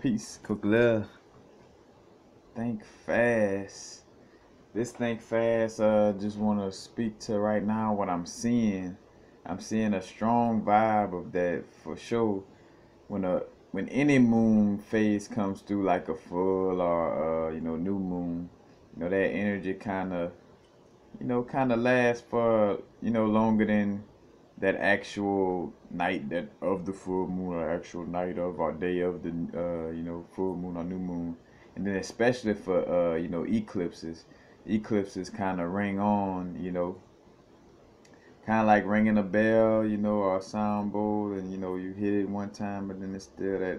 Peace, cook love. Think fast. This think fast. Just want to speak to right now what I'm seeing. I'm seeing a strong vibe of that for sure. When a when any moon phase comes through, like a full or new moon, that energy kind of lasts for longer than that actual night that of the full moon or actual night of or day of the full moon or new moon. And then especially for eclipses kind of ring on, kind of like ringing a bell, or a sound bowl, and you hit it one time, but then it's still that,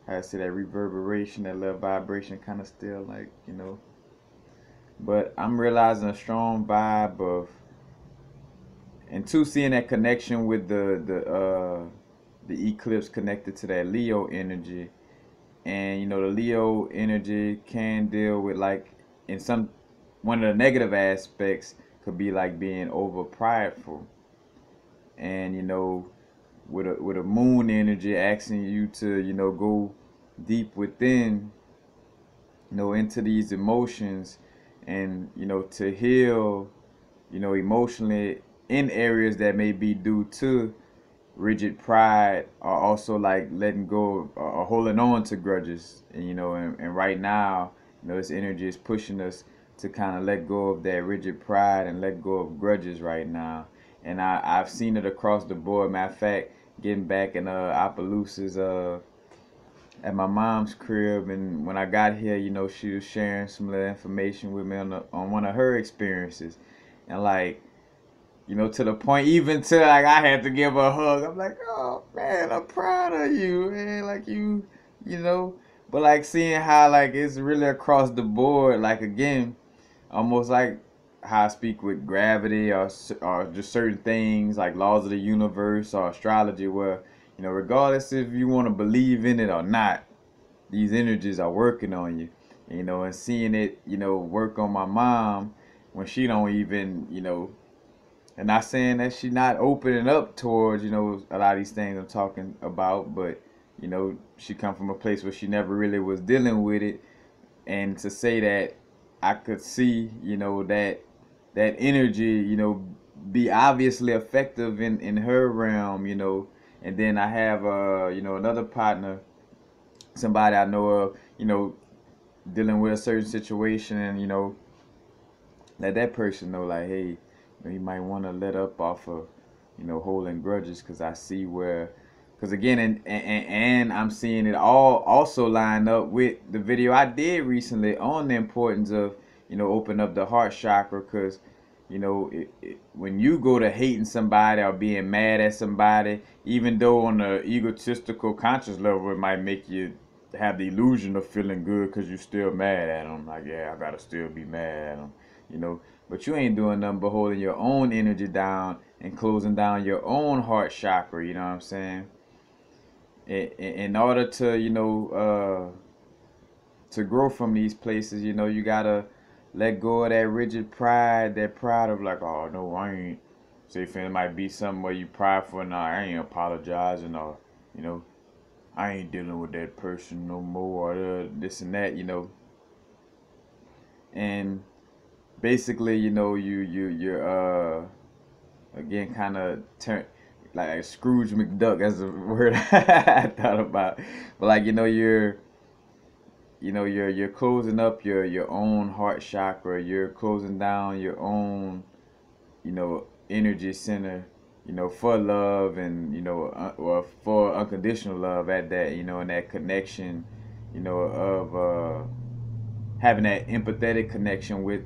how I say, that reverberation, that little vibration, kind of still like. But I'm realizing a strong vibe of, and two, seeing that connection with the eclipse connected to that Leo energy. And the Leo energy can deal with, like, in some, one of the negative aspects could be like being over prideful. And with a moon energy asking you to go deep within, into these emotions, and to heal, emotionally, in areas that may be due to rigid pride, or also like letting go or holding on to grudges. And and right now, this energy is pushing us to kind of let go of that rigid pride and let go of grudges right now. And I've seen it across the board. Matter of fact, getting back in Opelousas, at my mom's crib, and when I got here, she was sharing some of the information with me on one of her experiences. And like, to the point, even to like, I had to give her a hug. I'm like, oh man, I'm proud of you, man. Like you know. But like seeing how like it's really across the board. Like again, almost like how I speak with gravity, or just certain things like laws of the universe or astrology, where regardless if you want to believe in it or not, these energies are working on you. And seeing it, work on my mom when she don't even, and not saying that she not opening up towards, a lot of these things I'm talking about, but she come from a place where she never really was dealing with it. And to say that I could see, that energy, be obviously effective in her realm, and then I have another partner, somebody I know of, dealing with a certain situation, and let that person know, like, hey, you might want to let up off of holding grudges, because I see where, because again, and I'm seeing it all also line up with the video I did recently on the importance of open up the heart chakra. Because when you go to hating somebody or being mad at somebody, even though on the egotistical conscious level it might make you have the illusion of feeling good because you're still mad at them, like, yeah, I gotta still be mad at them, but you ain't doing nothing but holding your own energy down and closing down your own heart chakra. You know what I'm saying? In order to to grow from these places, you gotta let go of that rigid pride, that pride of like, oh no, I ain't. Say, if it might be something where you prideful, nah, I ain't apologizing, or you know, I ain't dealing with that person no more, or this and that, and basically, you're again kind of turn like Scrooge McDuck. That's a word I thought about, but like you're closing up your own heart chakra. You're closing down your own energy center. For love, and or for unconditional love at that. And that connection. Of having that empathetic connection with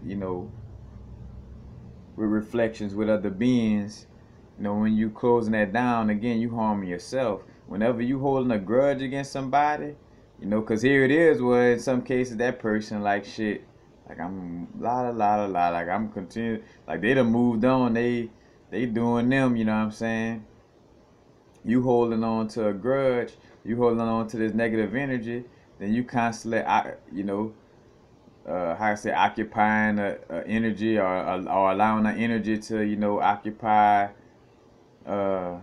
reflections with other beings. When you closing that down, again, you harming yourself. Whenever you holding a grudge against somebody, because here it is, where in some cases that person like shit, like I'm la, like I'm continuing, like they done moved on, they doing them, you know what I'm saying? You holding on to a grudge, you holding on to this negative energy, then you constantly, how I say, occupying a energy, or allowing the energy to occupy uh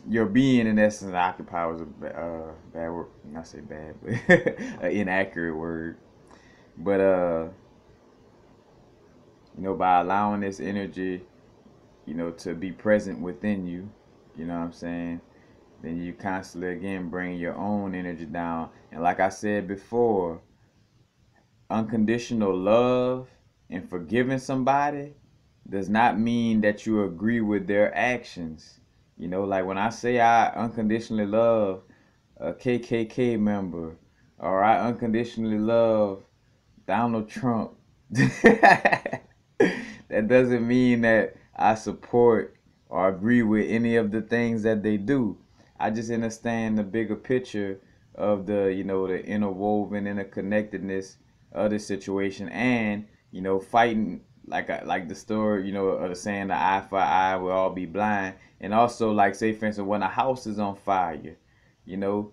your being in essence occupies a bad word. Not say bad, but an inaccurate word. But by allowing this energy, to be present within you, you know what I'm saying? Then you constantly again bring your own energy down. And like I said before, unconditional love and forgiving somebody does not mean that you agree with their actions. Like when I say I unconditionally love a KKK member, or I unconditionally love Donald Trump, that doesn't mean that I support or agree with any of the things that they do. I just understand the bigger picture of the interwoven interconnectedness of the situation, and fighting like the story, of the saying, the eye for eye will all be blind. And also, like, say for instance, when a house is on fire, you know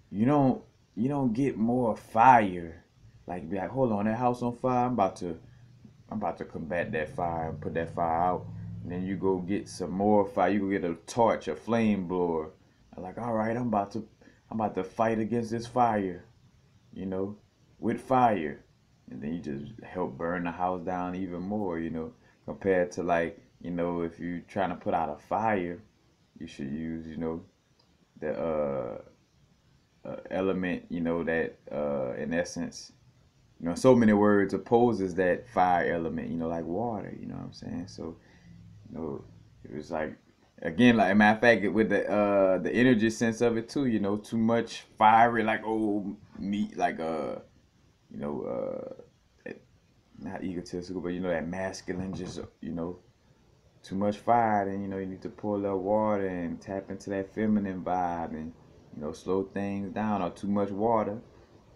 you don't you don't get more fire, like be like, hold on, that house on fire, I'm about to combat that fire and put that fire out. And then you go get some more fire. You go get a torch, a flame blower. I'm like, all right, I'm about to fight against this fire, you know, with fire. And then you just help burn the house down even more, compared to, like, if you're trying to put out a fire, you should use, the element, that in essence, so many words opposes that fire element, like water, you know what I'm saying? So, it was like, again, like a matter of fact, with the energy sense of it too, too much fiery, like, oh, meat, like you know, not egotistical, but that masculine, just too much fire, then you need to pour a little water and tap into that feminine vibe, and slow things down. Or too much water,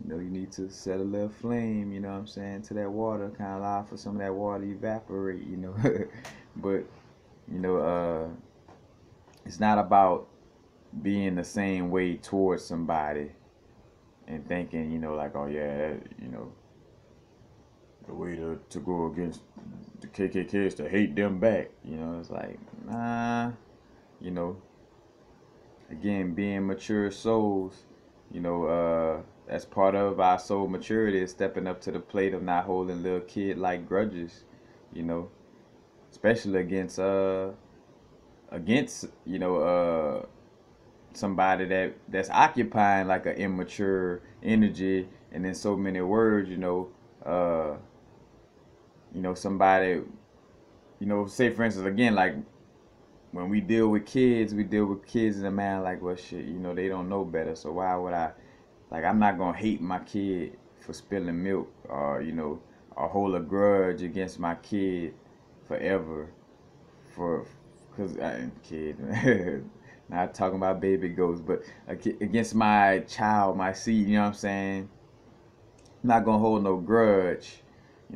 you need to set a little flame, you know what I'm saying, to that water, kind of allow for some of that water to evaporate, but you know, it's not about being the same way towards somebody and thinking, like, oh yeah, the way to go against the KKK is to hate them back. It's like, nah, you know, again, being mature souls, that's part of our soul maturity, is stepping up to the plate of not holding little kid like grudges, you know, especially against somebody that's occupying like an immature energy, and in so many words, uh somebody, say for instance, again, like when we deal with kids in a manner like, well, shit, they don't know better, so why would I, like, I'm not gonna hate my kid for spilling milk, or hold a grudge against my kid forever, for because I kid not talking about baby ghosts, but against my child, my seed, you know what I'm saying? I'm not gonna hold no grudge,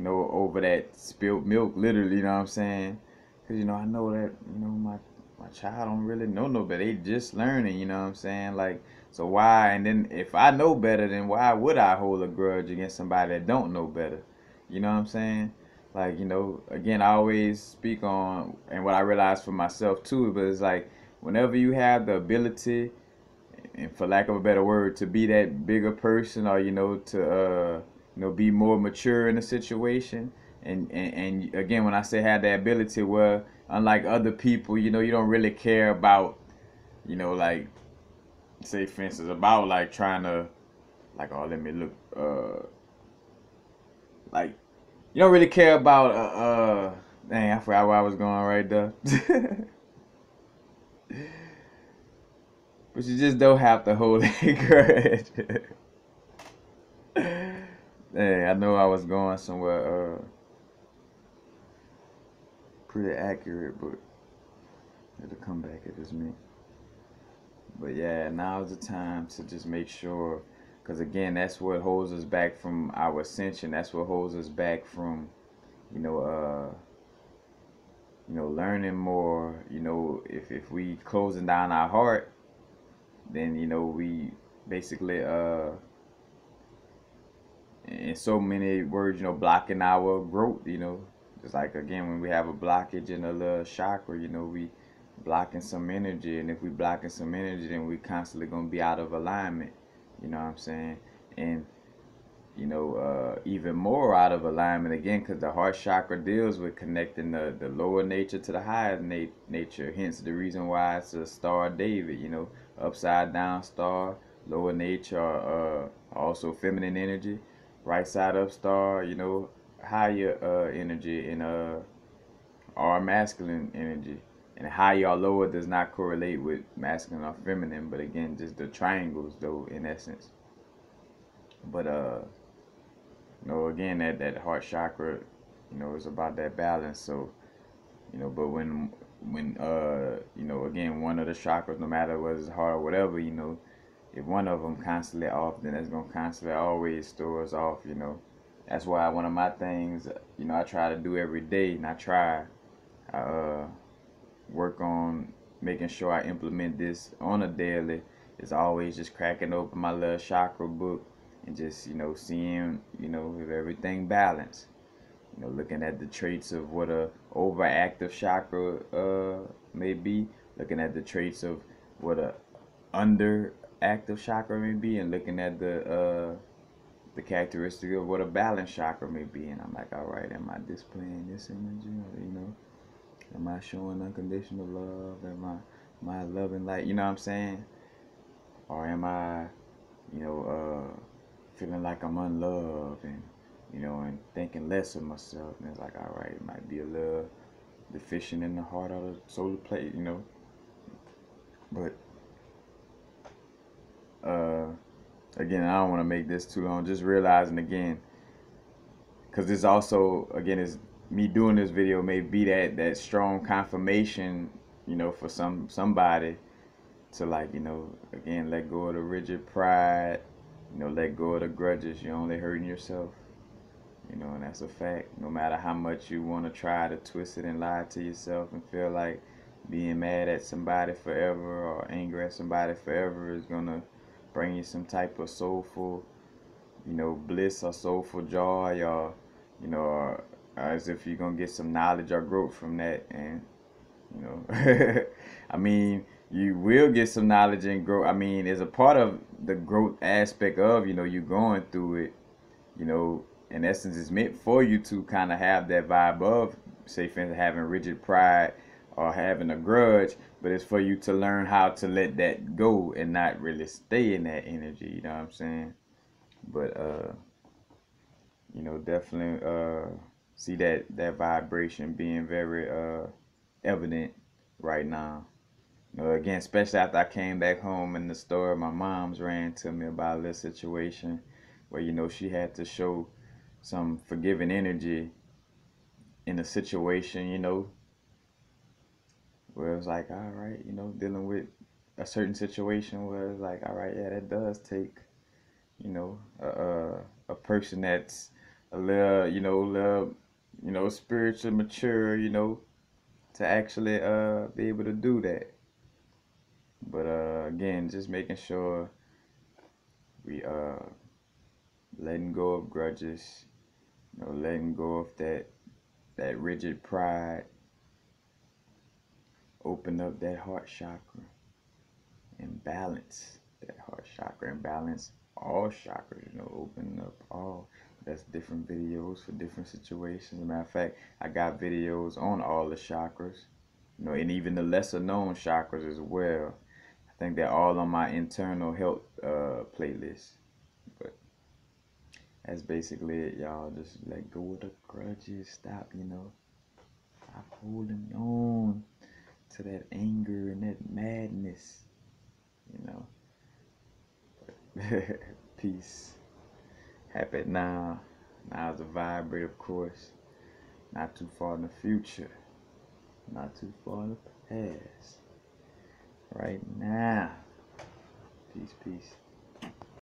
over that spilled milk, literally, you know what I'm saying? Because, I know that, my child don't really know no better. They just learning, you know what I'm saying? Like, so why? And then if I know better, then why would I hold a grudge against somebody that don't know better? You know what I'm saying? Like, again, I always speak on, and what I realized for myself too, but it's like, whenever you have the ability, and for lack of a better word, to be that bigger person, or to be more mature in a situation, and again, when I say have that ability, where unlike other people, you don't really care about, like, say for instance, about like trying to, like, oh, let me look, like, you don't really care about dang, I forgot where I was going right there. But you just don't have to hold a grudge. Hey, I know I was going somewhere pretty accurate, but it'll come back if it's me. But yeah, now's the time to just make sure, because again, that's what holds us back from our ascension. That's what holds us back from, you know, uh, learning more. If we closing down our heart, then we basically in so many words, blocking our growth. Just like, again, when we have a blockage in a little chakra, we blocking some energy, and if we blocking some energy, then we constantly gonna be out of alignment. You know what I'm saying? And even more out of alignment again, because the heart chakra deals with connecting the lower nature to the higher nature. Hence the reason why it's a Star of David. Upside down star, lower nature, also feminine energy. Right side up star, higher energy, and or masculine energy. And higher or lower does not correlate with masculine or feminine, but again, just the triangles though in essence. But again, that heart chakra, is about that balance. So, but when again, one of the chakras, no matter whether it's heart or whatever, if one of them constantly off, then that's gonna constantly always throw us off. That's why one of my things, I try to do every day, and I work on making sure I implement this on a daily. Is always just cracking open my little chakra book and just seeing if everything balanced. Looking at the traits of what a overactive chakra may be, looking at the traits of what a underactive chakra may be, and looking at the characteristic of what a balanced chakra may be. And I'm like, all right, am I displaying this energy? Am I showing unconditional love? Am I loving light? You know what I'm saying? Or am I, feeling like I'm unloved and thinking less of myself? And it's like, all right, it might be a little deficient in the heart or the solar plate. But again, I don't want to make this too long. Just realizing again, because this also again is me doing this video may be that strong confirmation, for somebody to, like, again, let go of the rigid pride, let go of the grudges. You're only hurting yourself, and that's a fact. No matter how much you want to try to twist it and lie to yourself and feel like being mad at somebody forever or angry at somebody forever is gonna bring you some type of soulful, bliss or soulful joy, or or as if you're gonna get some knowledge or growth from that. And I mean, you will get some knowledge and growth. I mean, as a part of the growth aspect of you going through it, in essence, it's meant for you to kind of have that vibe of, say, for instance, having rigid pride or having a grudge, but it's for you to learn how to let that go and not really stay in that energy. You know what I'm saying? But definitely see that vibration being very evident right now. Again, especially after I came back home in the store, my mom's ran to me about a little situation where she had to show some forgiving energy in a situation, where it was like, all right, dealing with a certain situation where it's like, all right, yeah, that does take, a person that's a little, spiritually mature, to actually be able to do that. But again, just making sure we letting go of grudges, letting go of that rigid pride, open up that heart chakra and balance that heart chakra and balance all chakras, open up all. That's different videos for different situations. As a matter of fact, I got videos on all the chakras, and even the lesser known chakras as well. I think they're all on my internal health playlist. But that's basically it, y'all. Just let go of the grudges. Stop, stop holding on to that anger and that madness, you know. Peace. Happy now. Now's a vibrate, of course. Not too far in the future. Not too far in the past. Right now. Peace, peace.